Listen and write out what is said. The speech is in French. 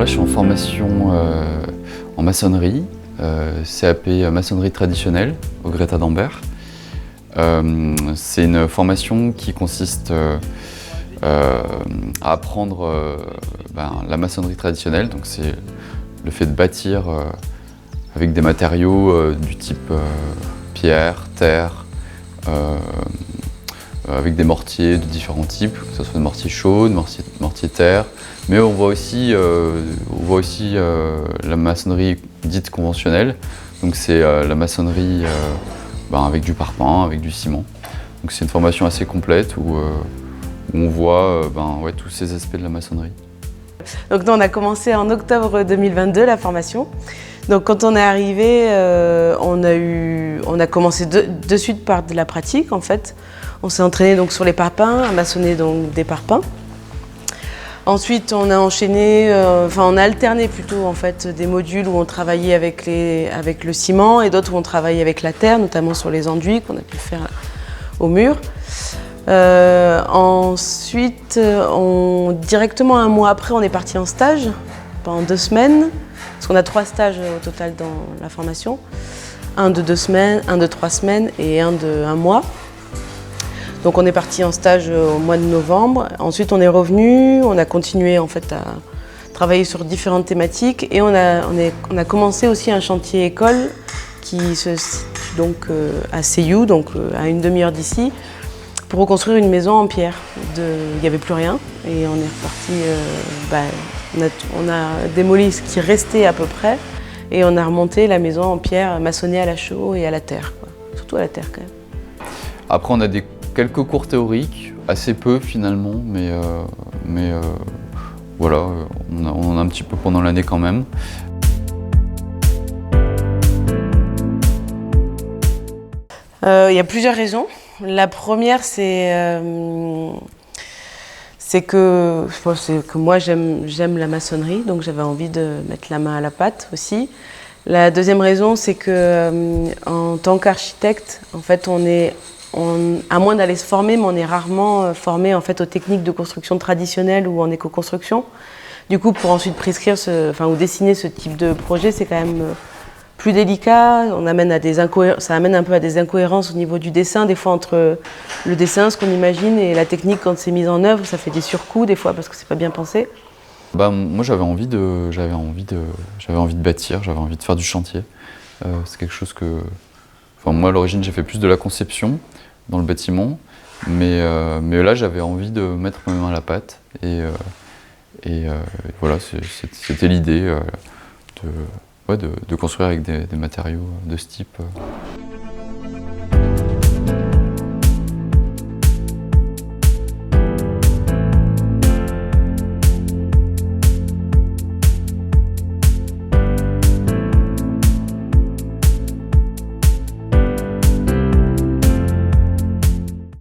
là, je suis en formation en maçonnerie, CAP maçonnerie traditionnelle au Greta d'Ambert. C'est une formation qui consiste à apprendre la maçonnerie traditionnelle, donc c'est le fait de bâtir avec des matériaux du type pierre, terre, avec des mortiers de différents types, que ce soit de mortier chaud, de mortier terre, mais on voit aussi la maçonnerie dite conventionnelle, donc c'est la maçonnerie avec du parpaing, avec du ciment. Donc c'est une formation assez complète où on voit tous ces aspects de la maçonnerie. Donc nous, on a commencé en octobre 2022 la formation. Donc quand on est arrivé, on a commencé de suite par de la pratique en fait. On s'est entraîné donc sur les parpaings, à maçonner donc des parpaings. Ensuite, on a enchaîné, on a alterné plutôt en fait des modules où on travaillait avec le ciment et d'autres où on travaillait avec la terre, notamment sur les enduits qu'on a pu faire au mur. Ensuite, directement un mois après, on est parti en stage pendant 2 semaines, parce qu'on a 3 stages au total dans la formation. Un de 2 semaines, un de 3 semaines et un de 1 mois. Donc on est parti en stage au mois de novembre. Ensuite, on est revenu, on a continué en fait à travailler sur différentes thématiques et on a commencé aussi un chantier école qui se situe donc à Seyou, donc à une demi-heure d'ici, pour reconstruire une maison en pierre. Il n'y avait plus rien et on est reparti, on a démoli ce qui restait à peu près et on a remonté la maison en pierre maçonnée à la chaux et à la terre, quoi. Surtout à la terre quand même. Après on a quelques cours théoriques, assez peu finalement, mais voilà, on en a un petit peu pendant l'année quand même. Il y a plusieurs raisons. La première, c'est que moi j'aime la maçonnerie, donc j'avais envie de mettre la main à la pâte aussi. La deuxième raison, c'est que en tant qu'architecte, en fait, à moins d'aller se former, mais on est rarement formé en fait aux techniques de construction traditionnelles ou en éco-construction. Du coup, pour ensuite prescrire ou dessiner ce type de projet, c'est quand même plus délicat. Ça amène un peu à des incohérences au niveau du dessin, des fois entre le dessin, ce qu'on imagine, et la technique quand c'est mis en œuvre, ça fait des surcoûts des fois parce que c'est pas bien pensé. Moi, j'avais envie de bâtir, j'avais envie de faire du chantier. C'est quelque chose que, moi à l'origine, j'ai fait plus de la conception dans le bâtiment, mais là, j'avais envie de mettre ma main à la pâte et voilà, c'était l'idée de construire avec des matériaux de ce type.